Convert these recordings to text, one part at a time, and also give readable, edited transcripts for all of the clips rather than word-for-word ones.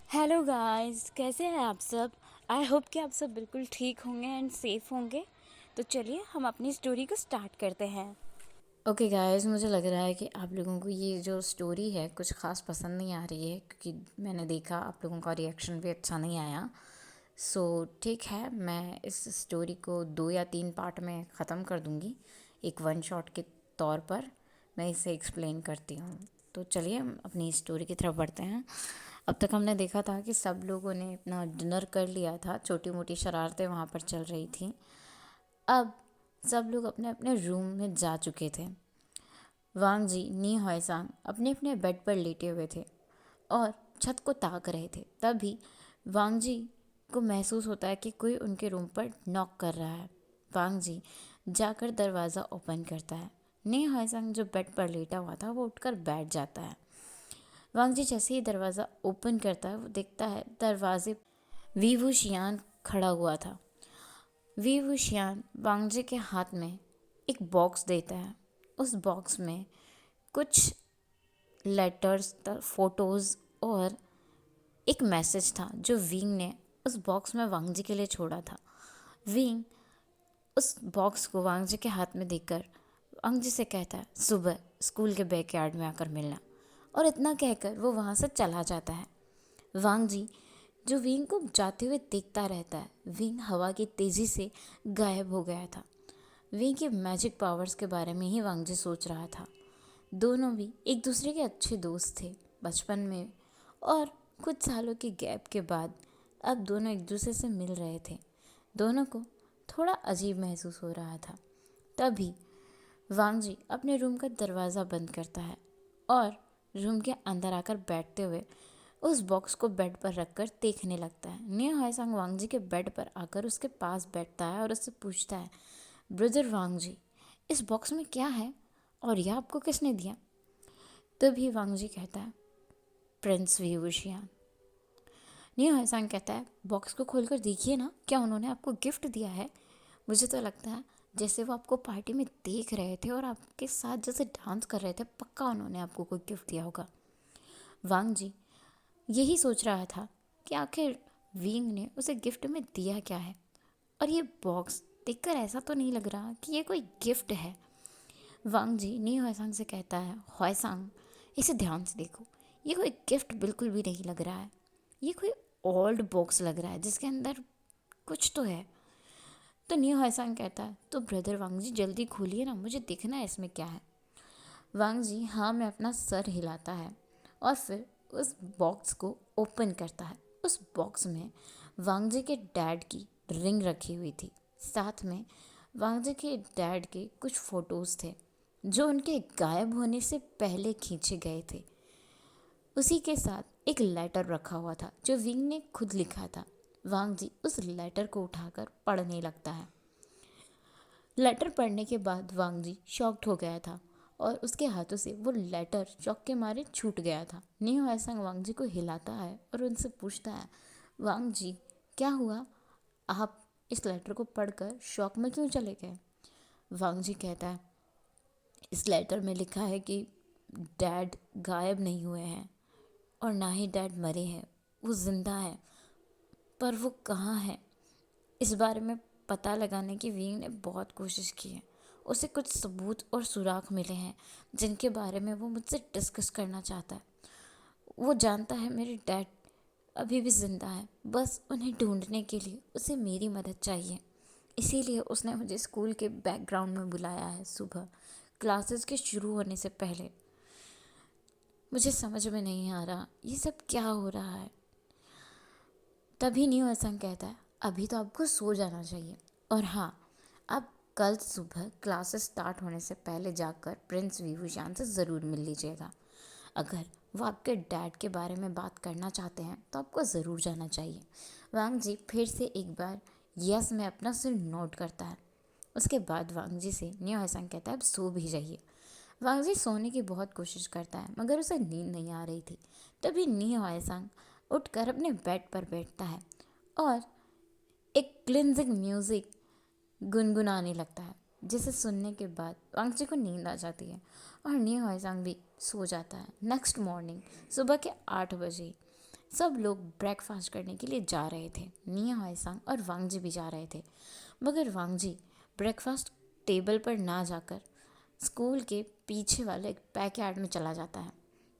Hello guys, कैसे हैं आप सब। आई होप कि आप सब बिल्कुल ठीक होंगे एंड सेफ होंगे। तो चलिए हम अपनी स्टोरी को स्टार्ट करते हैं। ओके गाइस, मुझे लग रहा है कि आप लोगों को ये जो स्टोरी है कुछ ख़ास पसंद नहीं आ रही है, क्योंकि मैंने देखा आप लोगों का रिएक्शन भी अच्छा नहीं आया। सो ठीक है, मैं इस स्टोरी को 2 या 3 पार्ट में ख़त्म कर दूँगी, एक वन शॉट के तौर पर मैं इसे एक्सप्लेन करती हूँ। तो चलिए हम अपनी स्टोरी की तरफ बढ़ते हैं। अब तक हमने देखा था कि सब लोगों ने अपना डिनर कर लिया था, छोटी मोटी शरारतें वहाँ पर चल रही थी। अब सब लोग अपने अपने रूम में जा चुके थे। वांग जी नी हॉयसांग अपने अपने बेड पर लेटे हुए थे और छत को ताक रहे थे। तभी वांग जी को महसूस होता है कि कोई उनके रूम पर नॉक कर रहा है। वांग जी जाकर दरवाज़ा ओपन करता है। नी हॉयसांग जो बेड पर लेटा हुआ था वो उठकर बैठ जाता है। वांग जी जैसे ही दरवाज़ा ओपन करता है वो देखता है दरवाजे वी वुशियान खड़ा हुआ था। वी वुशियान वांग जी के हाथ में एक बॉक्स देता है। उस बॉक्स में कुछ लेटर्स, फोटोज़ और एक मैसेज था जो विंग ने उस बॉक्स में वांग जी के लिए छोड़ा था। विंग उस बॉक्स को वांग जी के हाथ में देकर वांग जी से कहता है सुबह स्कूल के बैकयार्ड में आकर मिलना, और इतना कहकर वो वहाँ से चला जाता है। वांग जी जो विंग को जाते हुए देखता रहता है। विंग हवा की तेज़ी से गायब हो गया था। विंग के मैजिक पावर्स के बारे में ही वांग जी सोच रहा था। दोनों भी एक दूसरे के अच्छे दोस्त थे बचपन में, और कुछ सालों के गैप के बाद अब दोनों एक दूसरे से मिल रहे थे। दोनों को थोड़ा अजीब महसूस हो रहा था। तभी वांग जी अपने रूम का दरवाज़ा बंद करता है और रूम के अंदर आकर बैठते हुए उस बॉक्स को बेड पर रखकर देखने लगता है। नियो हायसांग वांग जी के बेड पर आकर उसके पास बैठता है और उससे पूछता है, ब्रदर वांग जी, इस बॉक्स में क्या है और यह आपको किसने दिया? तभी वांग जी कहता है, प्रिंस वी वुशियान। नियो हायसांग कहता है, बॉक्स को खोलकर देखिए ना, क्या उन्होंने आपको गिफ्ट दिया है? मुझे तो लगता है जैसे वो आपको पार्टी में देख रहे थे और आपके साथ जैसे डांस कर रहे थे, पक्का उन्होंने आपको कोई गिफ्ट दिया होगा। वांग जी यही सोच रहा था कि आखिर विंग ने उसे गिफ्ट में दिया क्या है, और ये बॉक्स देखकर ऐसा तो नहीं लग रहा कि ये कोई गिफ्ट है। वांग जी नी हॉयसांग से कहता है, हॉयसांग इसे ध्यान से देखो, ये कोई गिफ्ट बिल्कुल भी नहीं लग रहा है। ये कोई ओल्ड बॉक्स लग रहा है जिसके अंदर कुछ तो है। तो नी हॉयसांग कहता है, तो ब्रदर वांग जी जल्दी खोलिए ना, मुझे देखना है इसमें क्या है। वांग जी हाँ में अपना सर हिलाता है और फिर उस बॉक्स को ओपन करता है। उस बॉक्स में वांग जी के डैड की रिंग रखी हुई थी। साथ में वांग जी के डैड के कुछ फ़ोटोज़ थे जो उनके गायब होने से पहले खींचे गए थे। उसी के साथ एक लेटर रखा हुआ था जो विंग ने खुद लिखा था। वांग जी उस लेटर को उठाकर पढ़ने लगता है। लेटर पढ़ने के बाद वांग जी शॉक्ड हो गया था और उसके हाथों से वो लेटर शॉक के मारे छूट गया था। नियो हायसांग वांग जी को हिलाता है और उनसे पूछता है, वांग जी क्या हुआ, आप इस लेटर को पढ़कर शॉक में क्यों चले गए? वांग जी कहता है, इस लेटर में लिखा है कि डैड गायब नहीं हुए हैं और ना ही डैड मरे हैं, वो जिंदा है, पर वो कहाँ है इस बारे में पता लगाने की विंग ने बहुत कोशिश की है। उसे कुछ सबूत और सुराग मिले हैं जिनके बारे में वो मुझसे डिस्कस करना चाहता है। वो जानता है मेरे डैड अभी भी ज़िंदा है, बस उन्हें ढूंढने के लिए उसे मेरी मदद चाहिए। इसीलिए उसने मुझे स्कूल के बैकग्राउंड में बुलाया है सुबह क्लासेस के शुरू होने से पहले। मुझे समझ में नहीं आ रहा ये सब क्या हो रहा है। तभी न्यू हसन कहता है, अभी तो आपको सो जाना चाहिए, और हाँ, आप कल सुबह क्लासेस स्टार्ट होने से पहले जाकर प्रिंस विभूषण से ज़रूर मिल लीजिएगा। अगर वो आपके डैड के बारे में बात करना चाहते हैं तो आपको ज़रूर जाना चाहिए। वांग जी फिर से एक बार यस में अपना सिर नोट करता है। उसके बाद वांग जी से न्यू हसन कहता है, अब सो भी जाइए। वांग जी सोने की बहुत कोशिश करता है मगर उसे नींद नहीं आ रही थी। तभी नी हॉयसंग उठकर अपने बेड पर बैठता है और एक क्लिनजिंग म्यूज़िक गुनगुनाने लगता है, जिसे सुनने के बाद वांग जी को नींद आ जाती है और नी हॉयसंग भी सो जाता है। नेक्स्ट मॉर्निंग सुबह के 8 बजे सब लोग ब्रेकफास्ट करने के लिए जा रहे थे। निया हाईसांग और वांगजी भी जा रहे थे, मगर वांगजी ब्रेकफास्ट टेबल पर ना जाकर स्कूल के पीछे वाले बैकयार्ड में चला जाता है,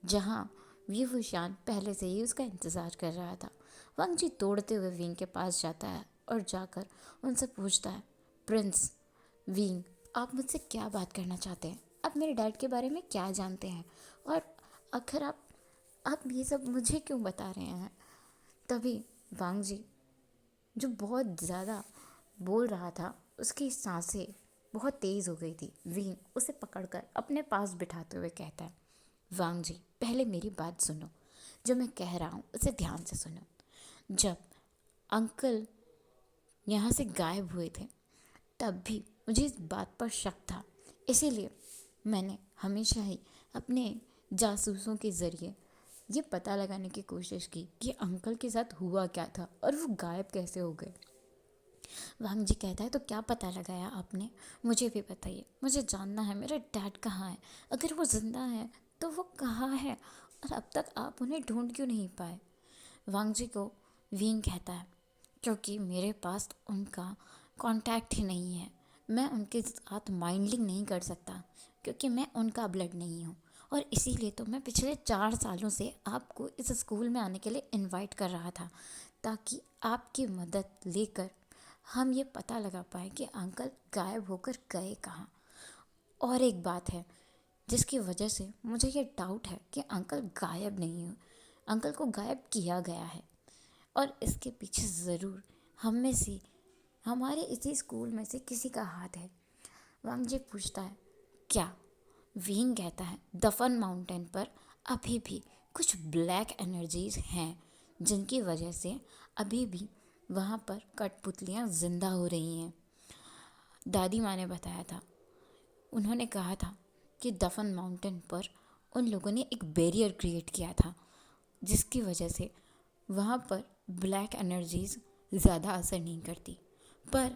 जहाँ वी फुशान पहले से ही उसका इंतज़ार कर रहा था। वांगजी दौड़ते हुए विंग के पास जाता है और जाकर उनसे पूछता है, प्रिंस विंग, आप मुझसे क्या बात करना चाहते हैं? आप मेरे डैड के बारे में क्या जानते हैं? और आखिर आप ये सब मुझे क्यों बता रहे हैं? तभी वांगजी, जो बहुत ज़्यादा बोल रहा था, उसकी सांसें बहुत तेज़ हो गई थी। विंग उसे पकड़कर अपने पास बिठाते हुए कहता है, वांगजी, पहले मेरी बात सुनो। जो मैं कह रहा हूँ उसे ध्यान से सुनो। जब अंकल यहाँ से गायब हुए थे, तब भी मुझे इस बात पर शक था। इसीलिए मैंने हमेशा ही अपने जासूसों के ज़रिए ये पता लगाने की कोशिश की कि अंकल के साथ हुआ क्या था और वो गायब कैसे हो गए। वांगजी कहता है, तो क्या पता लगाया आपने? मुझे भी बताइए, मुझे जानना है मेरा डैड कहाँ है। अगर वो ज़िंदा है तो वो कहाँ है, और अब तक आप उन्हें ढूंढ क्यों नहीं पाए? वांगजी को विंग कहता है, क्योंकि मेरे पास उनका कांटेक्ट ही नहीं है। मैं उनके साथ माइंडलिंग नहीं कर सकता, क्योंकि मैं उनका ब्लड नहीं हूँ। और इसीलिए तो मैं पिछले 4 सालों से आपको इस स्कूल में आने के लिए इनवाइट कर रहा था, ताकि आपकी मदद लेकर हम ये पता लगा पाए कि अंकल गायब होकर गए कहाँ। और एक बात है जिसकी वजह से मुझे ये डाउट है कि अंकल गायब नहीं हो, अंकल को गायब किया गया है, और इसके पीछे ज़रूर हम में से, हमारे इसी स्कूल में से किसी का हाथ है। वांगजी पूछता है, क्या? विंग कहता है, दफन माउंटेन पर अभी भी कुछ ब्लैक एनर्जीज हैं, जिनकी वजह से अभी भी वहाँ पर कठपुतलियाँ जिंदा हो रही हैं। दादी माँ ने बताया था, उन्होंने कहा था कि दफन माउंटेन पर उन लोगों ने एक बैरियर क्रिएट किया था, जिसकी वजह से वहाँ पर ब्लैक एनर्जीज ज़्यादा असर नहीं करती। पर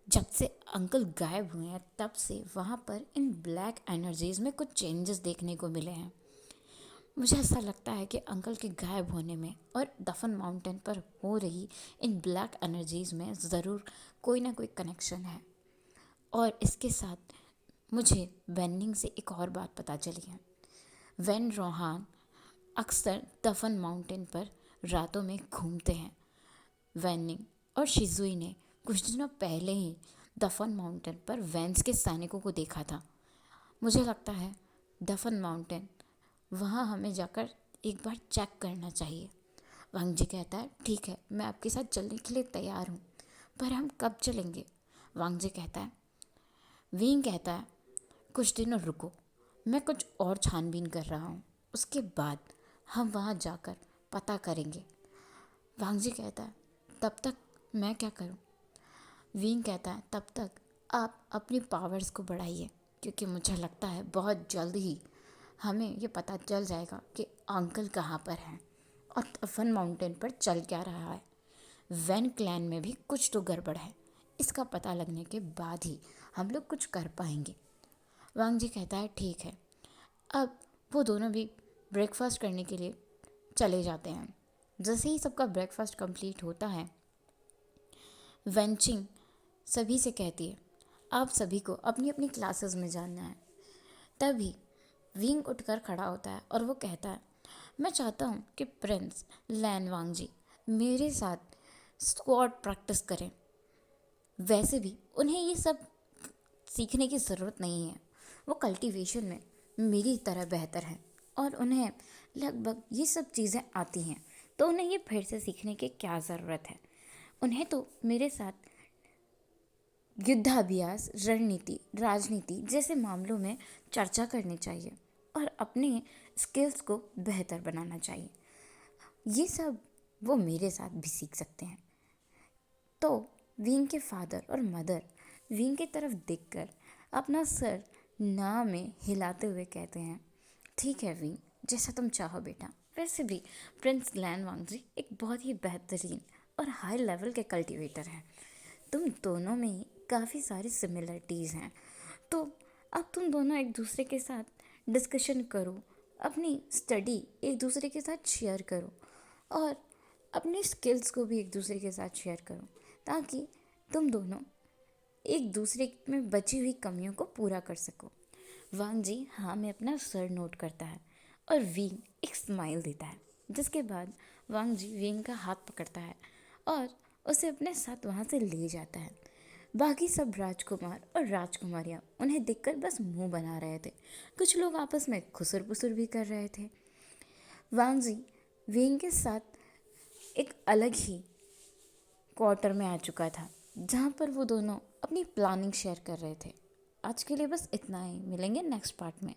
जब से अंकल गायब हुए हैं, तब से वहाँ पर इन ब्लैक एनर्जीज में कुछ चेंजेस देखने को मिले हैं। मुझे ऐसा लगता है कि अंकल के गायब होने में और दफन माउंटेन पर हो रही इन ब्लैक एनर्जीज में ज़रूर कोई ना कोई कनेक्शन है। और इसके साथ मुझे वेनिंग से एक और बात पता चली है। वेन रोहान अक्सर दफन माउंटेन पर रातों में घूमते हैं। वेनिंग और शिजुई ने कुछ दिनों पहले ही दफन माउंटेन पर वैंस के सैनिकों को देखा था। मुझे लगता है दफन माउंटेन, वहाँ हमें जाकर एक बार चेक करना चाहिए। वांगजी कहता है, ठीक है, मैं आपके साथ चलने के लिए तैयार हूँ, पर हम कब चलेंगे? वांगजी कहता है, विंग कहता है, कुछ दिनों रुको, मैं कुछ और छानबीन कर रहा हूँ, उसके बाद हम वहाँ जाकर पता करेंगे। वांगजी कहता है, तब तक मैं क्या करूँ? विंग कहता है, तब तक आप अपनी पावर्स को बढ़ाइए, क्योंकि मुझे लगता है बहुत जल्द ही हमें ये पता चल जाएगा कि अंकल कहाँ पर हैं और दफन माउंटेन पर चल क्या रहा है। वैन क्लैन में भी कुछ तो गड़बड़ है, इसका पता लगने के बाद ही हम लोग कुछ कर पाएंगे। वांगजी कहता है, ठीक है। अब वो दोनों भी ब्रेकफास्ट करने के लिए चले जाते हैं। जैसे ही सबका ब्रेकफास्ट कंप्लीट होता है, वेंचिंग सभी से कहती है, आप सभी को अपनी अपनी क्लासेस में जाना है। तभी विंग उठकर खड़ा होता है और वो कहता है, मैं चाहता हूँ कि प्रिंस लैन वांगजी मेरे साथ स्क्वाड प्रैक्टिस करें। वैसे भी उन्हें ये सब सीखने की ज़रूरत नहीं है, वो कल्टीवेशन में मेरी तरह बेहतर हैं और उन्हें लगभग ये सब चीज़ें आती हैं, तो उन्हें ये फिर से सीखने की क्या ज़रूरत है। उन्हें तो मेरे साथ युद्धाभ्यास, रणनीति, राजनीति जैसे मामलों में चर्चा करनी चाहिए और अपने स्किल्स को बेहतर बनाना चाहिए। ये सब वो मेरे साथ भी सीख सकते हैं। तो विंग के फादर और मदर विंग की तरफ देखकर अपना सर ना में हिलाते हुए कहते हैं, ठीक है विंग, जैसा तुम चाहो बेटा। वैसे भी प्रिंस लैन वांगजी एक बहुत ही बेहतरीन और हाई लेवल के कल्टीवेटर हैं। तुम दोनों में ही काफ़ी सारी सिमिलरिटीज़ हैं, तो अब तुम दोनों एक दूसरे के साथ डिस्कशन करो, अपनी स्टडी एक दूसरे के साथ शेयर करो और अपने स्किल्स को भी एक दूसरे के साथ शेयर करो, ताकि तुम दोनों एक दूसरे में बची हुई कमियों को पूरा कर सको। वांग जी हाँ में अपना सर नोट करता है और विंग एक स्माइल देता है, जिसके बाद वांग जी विंग का हाथ पकड़ता है और उसे अपने साथ वहाँ से ले जाता है। बाकी सब राजकुमार और राजकुमारियाँ उन्हें देखकर बस मुंह बना रहे थे। कुछ लोग आपस में खुसर पुसर भी कर रहे थे। वांग जी विंग के साथ एक अलग ही क्वार्टर में आ चुका था, जहाँ पर वो दोनों अपनी प्लानिंग शेयर कर रहे थे। आज के लिए बस इतना ही, मिलेंगे नेक्स्ट पार्ट में।